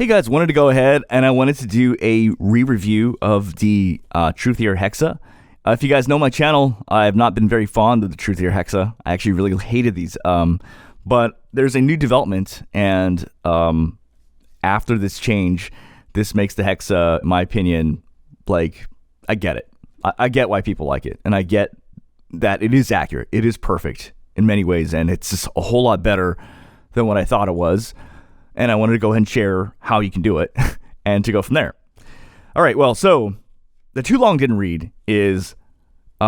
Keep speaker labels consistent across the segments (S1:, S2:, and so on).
S1: Hey guys, wanted to go ahead and I wanted to do a re-review of the Truthear Hexa. If you guys know my channel, I have not been very fond of the Truthear Hexa. I actually really hated these. But there's a new development, and after this change, this makes the Hexa, in my opinion, like, I get it. I get why people like it, and I get that it is accurate. It is perfect in many ways, and it's just a whole lot better than what I thought it was. And I wanted to go ahead and share how you can do it and to go from there. All right, well, so the too long didn't read is it's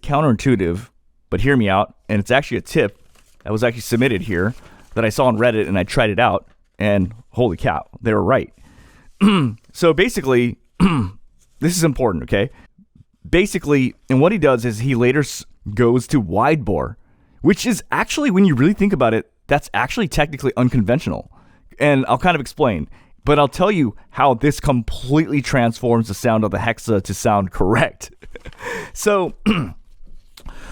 S1: counterintuitive, but hear me out, and it's actually a tip that was actually submitted here that I saw on Reddit, and I tried it out, and holy cow, they were right. So basically, this is important, okay? Basically, and what he does is he later goes to wide bore, which is actually, when you really think about it, that's actually technically unconventional. And I'll kind of explain, but I'll tell you how this completely transforms the sound of the Hexa to sound correct. So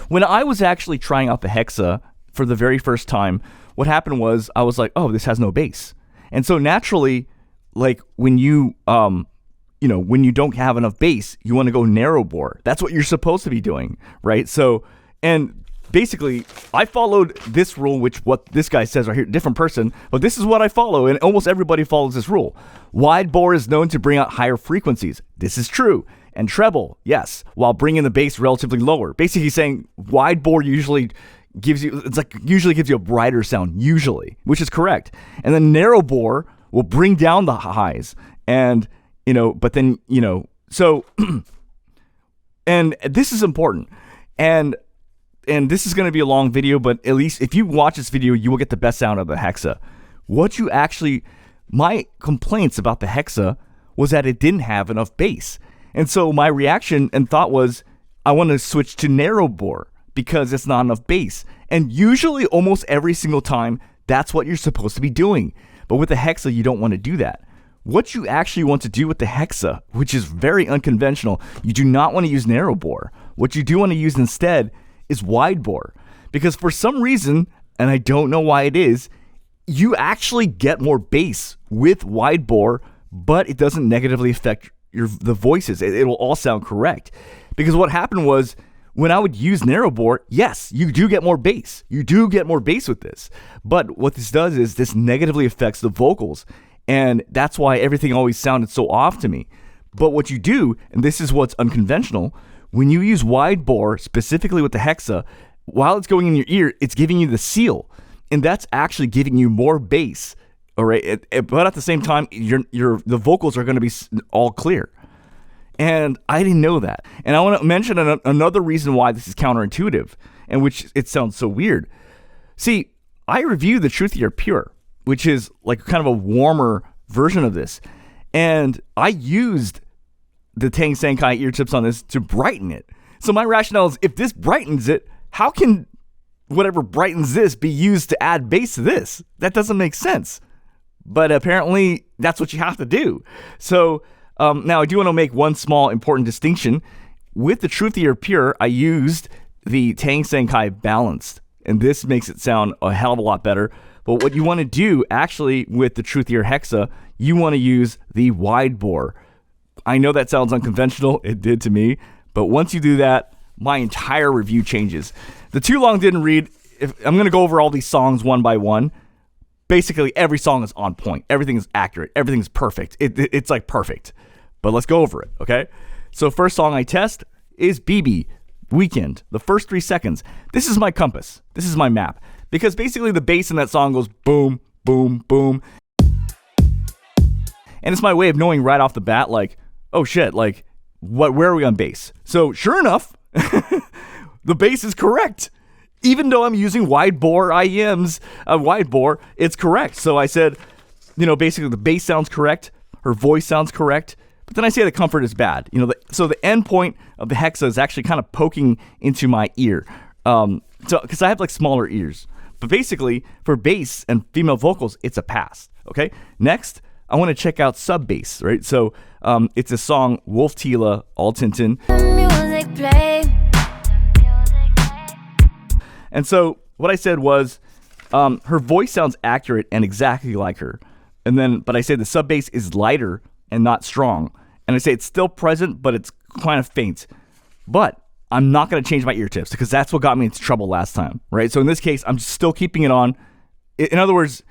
S1: when I was actually trying out the Hexa for the very first time, what happened was I was like, oh, this has no bass. And so naturally, like when you when you don't have enough bass, you want to go narrow bore. That's what you're supposed to be doing, right? So, and basically, I followed this rule, which what this guy says right here, different person, but this is what I follow, and almost everybody follows this rule. Wide bore is known to bring out higher frequencies. This is true. And treble, yes, while bringing the bass relatively lower. Basically saying wide bore usually gives you a brighter sound, usually, which is correct. And then narrow bore will bring down the highs. And, but then, so, and this is important. And this is going to be a long video, but at least if you watch this video, you will get the best sound of the Hexa. My complaints about the Hexa was that it didn't have enough bass. And so my reaction and thought was, I want to switch to narrow bore because it's not enough bass. And usually, almost every single time, that's what you're supposed to be doing. But with the Hexa, you don't want to do that. What you actually want to do with the Hexa, which is very unconventional, you do not want to use narrow bore. What you do want to use instead is wide bore, because for some reason, and I don't know why it is, you actually get more bass with wide bore, but it doesn't negatively affect the voices. It'll all sound correct. Because what happened was, when I would use narrow bore, yes, you do get more bass. You do get more bass with this. But what this does is this negatively affects the vocals, and that's why everything always sounded so off to me. But what you do, and this is what's unconventional, when you use wide bore, specifically with the Hexa, while it's going in your ear, it's giving you the seal. And that's actually giving you more bass. All right. But at the same time, the vocals are going to be all clear. And I didn't know that. And I want to mention another reason why this is counterintuitive, and which it sounds so weird. See, I reviewed the Truthear Pure, which is like kind of a warmer version of this. And I used the Tang Sankai ear tips on this to brighten it. So my rationale is, if this brightens it, how can whatever brightens this be used to add bass to this? That doesn't make sense. But apparently that's what you have to do. So now I do want to make one small important distinction. With the Truthear Pure, I used the Tang Sankai balanced, and this makes it sound a hell of a lot better. But what you want to do actually with the Truthear Hexa, you want to use the wide bore. I know that sounds unconventional. It did to me. But once you do that, my entire review changes. The too long didn't read. I'm going to go over all these songs one by one. Basically, every song is on point. Everything is accurate. Everything is perfect. It's like perfect. But let's go over it, okay? So first song I test is BB, Weekend. The first 3 seconds. This is my compass. This is my map. Because basically the bass in that song goes boom, boom, boom. And it's my way of knowing right off the bat, like, oh shit, like, where are we on bass? So sure enough, the bass is correct. Even though I'm using wide bore IEMs, wide bore, it's correct. So I said, basically the bass sounds correct, her voice sounds correct, but then I say the comfort is bad. So the end point of the Hexa is actually kind of poking into my ear. Because I have like smaller ears. But basically, for bass and female vocals, it's a pass. Okay. Next, I want to check out sub bass, right? So it's a song Wolf Tila, All Tintin. And so what I said was, her voice sounds accurate and exactly like her. And then, but I say the sub bass is lighter and not strong. And I say it's still present, but it's kind of faint. But I'm not going to change my ear tips because that's what got me into trouble last time, right? So in this case, I'm still keeping it on. In other words,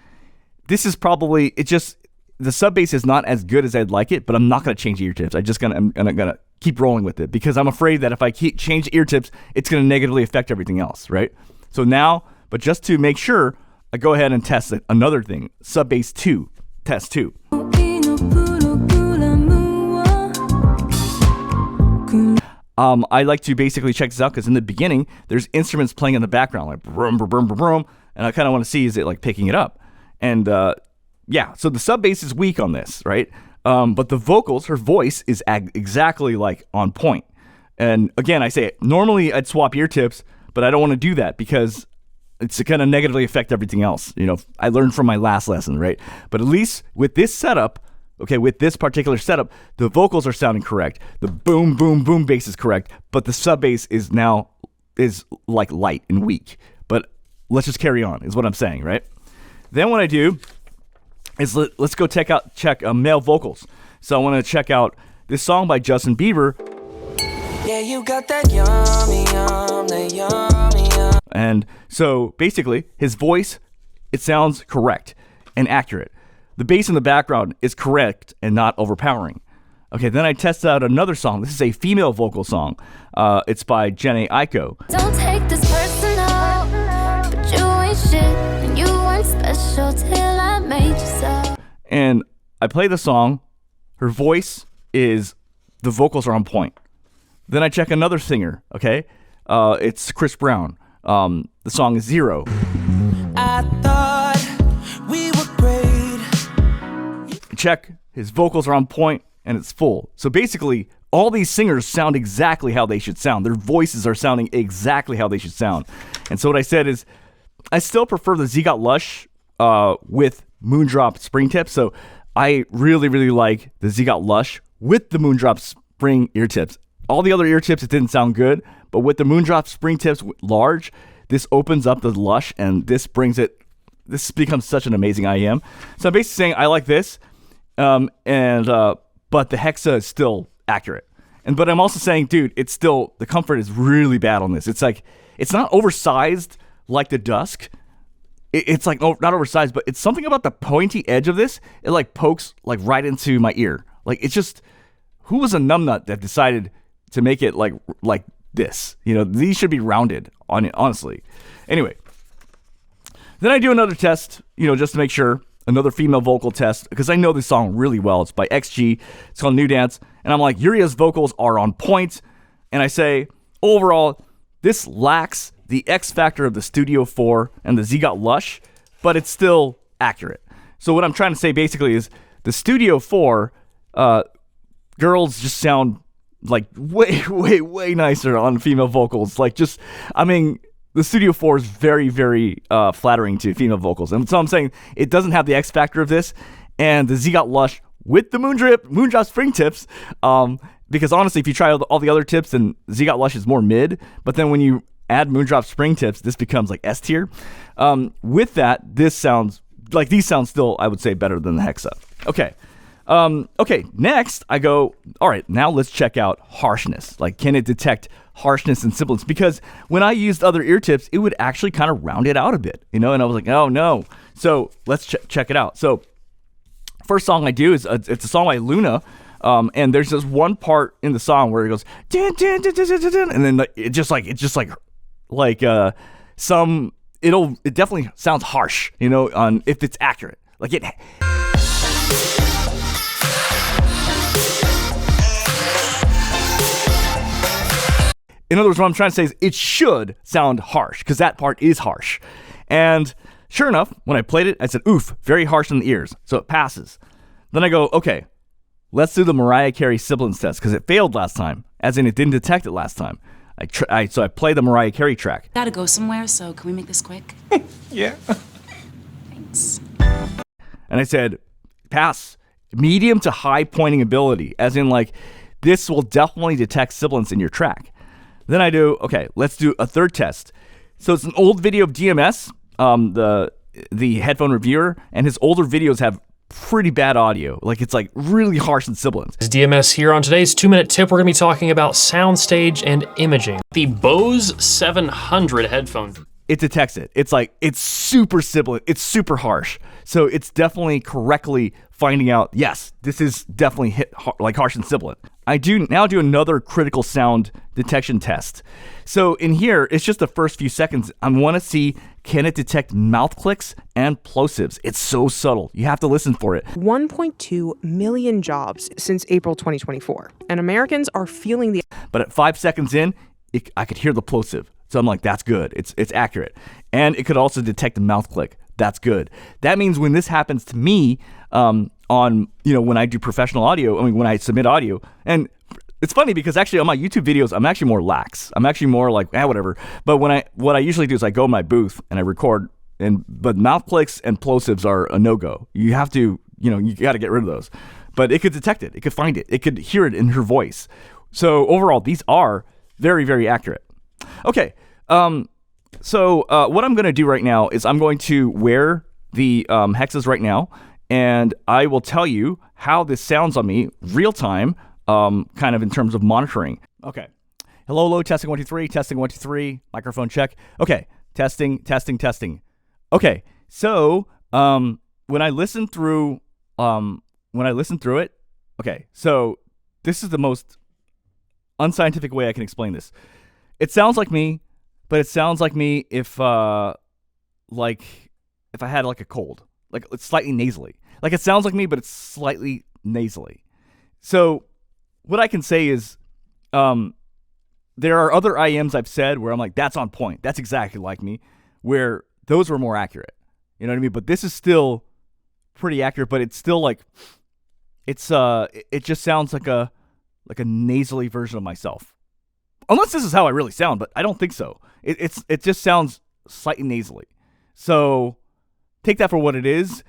S1: this is probably, the sub bass is not as good as I'd like it, but I'm not going to change the ear tips. I'm going to keep rolling with it because I'm afraid that if I change ear tips, it's going to negatively affect everything else, right? So now, but just to make sure, I go ahead and test another thing. Sub bass 2, test 2. I like to basically check this out because in the beginning, there's instruments playing in the background, like brum, brum, brum, brum, and I kind of want to see, is it like picking it up? And yeah, so the sub bass is weak on this, right? But the vocals, her voice is exactly like on point. And again, I say, normally I'd swap ear tips, but I don't want to do that because it's going to negatively affect everything else. You know, I learned from my last lesson, right? But at least with this setup, okay, with this particular setup, the vocals are sounding correct. The boom, boom, boom bass is correct, but the sub bass is like light and weak. But let's just carry on, is what I'm saying, right? Then what I do is let's go check male vocals. So I want to check out this song by Justin Bieber. Yeah, you got that yummy, that yummy, yum. And so basically, his voice, it sounds correct and accurate. The bass in the background is correct and not overpowering. Okay, then I tested out another song. This is a female vocal song. It's by Jhené Aiko. Don't take this personal, but you ain't shit, and you weren't special till I made you so. And I play the song. Her voice is, the vocals are on point. Then I check another singer, okay? It's Chris Brown. The song is Zero. I thought we were great. Check, his vocals are on point and it's full. So basically, all these singers sound exactly how they should sound. Their voices are sounding exactly how they should sound. And so what I said is, I still prefer the Z Got Lush with Moondrop Spring Tips. So I really, really like the Z Got Lush with the Moondrop Spring ear tips. All the other ear tips, it didn't sound good, but with the Moondrop Spring Tips large, this opens up the Lush and this becomes such an amazing IEM. So I'm basically saying I like this, but the Hexa is still accurate. But I'm also saying, dude, it's still, the comfort is really bad on this. It's like, it's not oversized like the Dusk. It's like, not oversized, but it's something about the pointy edge of this. It like pokes like right into my ear. Like it's just, who was a numbnut that decided to make it like this? You know, these should be rounded, honestly. Anyway, then I do another test, you know, just to make sure, another female vocal test, because I know this song really well. It's by XG. It's called New Dance. And I'm like, Yuria's vocals are on point. And I say, overall, this lacks the X factor of the Studio 4 and the Z Got Lush, but it's still accurate. So what I'm trying to say basically is the Studio 4 girls just sound like way, way, way nicer on female vocals. Like just, I mean, the Studio 4 is very, very flattering to female vocals. And so I'm saying it doesn't have the X factor of this. And the Z Got Lush with the Moondrop Spring Tips, because honestly, if you try all the other tips, then Z Got Lush is more mid. But then when you add Moondrop Spring Tips, this becomes like S tier. With that, these sound still, I would say, better than the Hexa. Okay. Okay, next I go, all right, now let's check out harshness. Like, can it detect harshness and sibilance? Because when I used other ear tips, it would actually kind of round it out a bit, you know, and I was like, oh no. So let's check it out. So first song I do is, it's a song by Luna, and there's this one part in the song where it goes, dun, dun, dun, dun, dun, dun, dun, and then it definitely sounds harsh, you know, if it's accurate. Like it... In other words, what I'm trying to say is it should sound harsh because that part is harsh. And sure enough, when I played it, I said, oof, very harsh in the ears. So it passes. Then I go, okay, let's do the Mariah Carey sibilance test because it failed last time, as in it didn't detect it last time. So I play the Mariah Carey track.
S2: Gotta go somewhere, so can we make this quick?
S3: Yeah.
S2: Thanks.
S1: And I said, pass, medium to high pointing ability, as in like, this will definitely detect sibilance in your track. Then I do, okay, let's do a third test. So it's an old video of DMS, the headphone reviewer, and his older videos have pretty bad audio. Like it's like really harsh and sibilant.
S3: This is DMS here. On today's 2-minute tip, we're going to be talking about soundstage and imaging. The Bose 700 headphones.
S1: It detects it. It's like, it's super sibilant. It's super harsh. So it's definitely correctly finding out, yes, this is definitely like harsh and sibilant. I now do another critical sound detection test. So in here, it's just the first few seconds. I want to see, can it detect mouth clicks and plosives? It's so subtle. You have to listen for it.
S4: 1.2 million jobs since April 2024. And Americans are feeling the...
S1: But at 5 seconds in, I could hear the plosive. So I'm like, that's good. It's accurate. And it could also detect the mouth click. That's good. That means when this happens to me, when I do professional audio, when I submit audio, and it's funny because actually on my YouTube videos, I'm actually more lax. I'm actually more like, whatever. But what I usually do is I go in my booth and I record, but mouth clicks and plosives are a no-go. You have to, you got to get rid of those. But it could detect it. It could find it. It could hear it in her voice. So overall, these are very, very accurate. Okay. So what I'm going to do right now is I'm going to wear the Hexas right now, and I will tell you how this sounds on me real time, kind of in terms of monitoring. Okay. Hello, testing 1 2 3, testing 1 2 3, microphone check. Okay, testing. Okay, so when I listen through it, okay, so this is the most unscientific way I can explain this. It sounds like me. But it sounds like me if I had like a cold, like it's slightly nasally. Like it sounds like me, but it's slightly nasally. So what I can say is, there are other IEMs I've said where I'm like, that's on point. That's exactly like me, where those were more accurate. You know what I mean? But this is still pretty accurate, but it's still like, it just sounds like a nasally version of myself. Unless this is how I really sound, but I don't think so. It just sounds slightly nasally. So take that for what it is.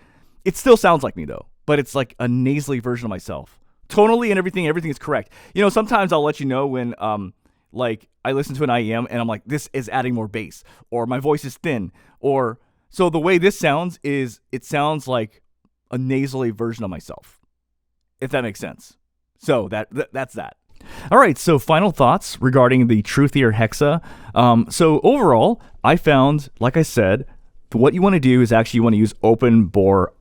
S1: It still sounds like me though, but it's like a nasally version of myself. Tonally and everything is correct. Sometimes I'll let you know when like I listen to an IEM and I'm like, this is adding more bass, or my voice is thin, or so the way this sounds is it sounds like a nasally version of myself, if that makes sense. So that's that. All right, so final thoughts regarding the Truthear Hexa. So overall, I found, like I said, what you want to do is actually you want to use open bore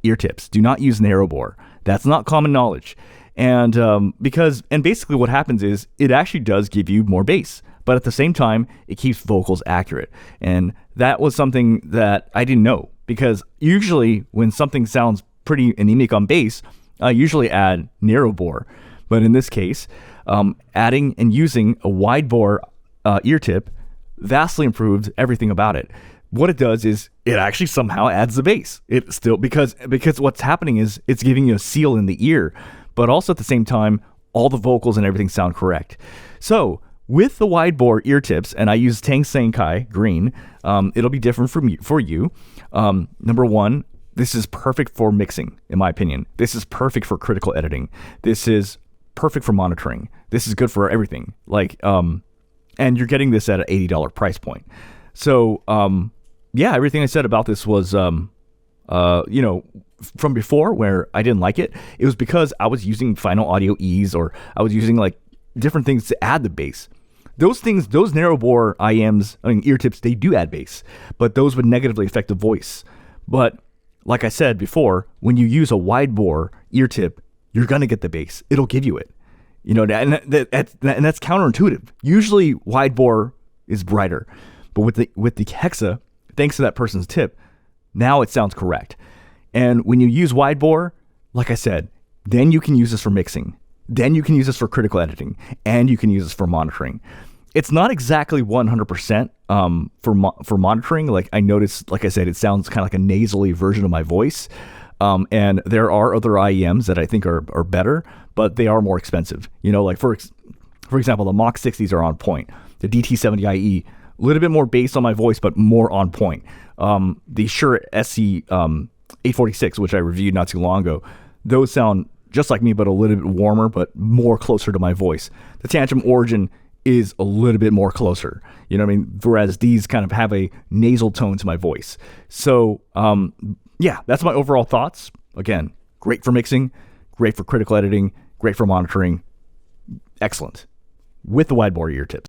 S1: ear tips. Do not use narrow bore. That's not common knowledge. And basically what happens is it actually does give you more bass, but at the same time, it keeps vocals accurate. And that was something that I didn't know, because usually when something sounds pretty anemic on bass, I usually add narrow bore. But in this case, adding and using a wide bore ear tip vastly improved everything about it. What it does is it actually somehow adds the bass. It still, because what's happening is it's giving you a seal in the ear, but also at the same time, all the vocals and everything sound correct. So with the wide bore ear tips, and I use Tang Senkai green, it'll be different for you. Number one, this is perfect for mixing, in my opinion. This is perfect for critical editing. This is perfect for monitoring. This is good for everything. And you're getting this at an $80 price point. So, everything I said about this was, from before where I didn't like it. It was because I was using Final Audio Ease, or I was using like different things to add the bass. Those things, those narrow bore IEMs, ear tips, they do add bass, but those would negatively affect the voice. But like I said before, when you use a wide bore ear tip, you're going to get the bass. It'll give you it. And that's counterintuitive. Usually wide bore is brighter, but with the Hexa, thanks to that person's tip, now it sounds correct. And when you use wide bore, like I said, then you can use this for mixing. Then you can use this for critical editing, and you can use this for monitoring. It's not exactly 100% for monitoring. Like I noticed, like I said, it sounds kind of like a nasally version of my voice. And there are other IEMs that I think are better, but they are more expensive. Like for example, the Mach 60s are on point. The DT70IE, a little bit more bass on my voice, but more on point. The Shure SC 846, which I reviewed not too long ago, those sound just like me, but a little bit warmer, but more closer to my voice. The Tantrum Origin is a little bit more closer, whereas these kind of have a nasal tone to my voice. So, that's my overall thoughts. Again, great for mixing, great for critical editing, great for monitoring. Excellent. With the wide bore ear tips.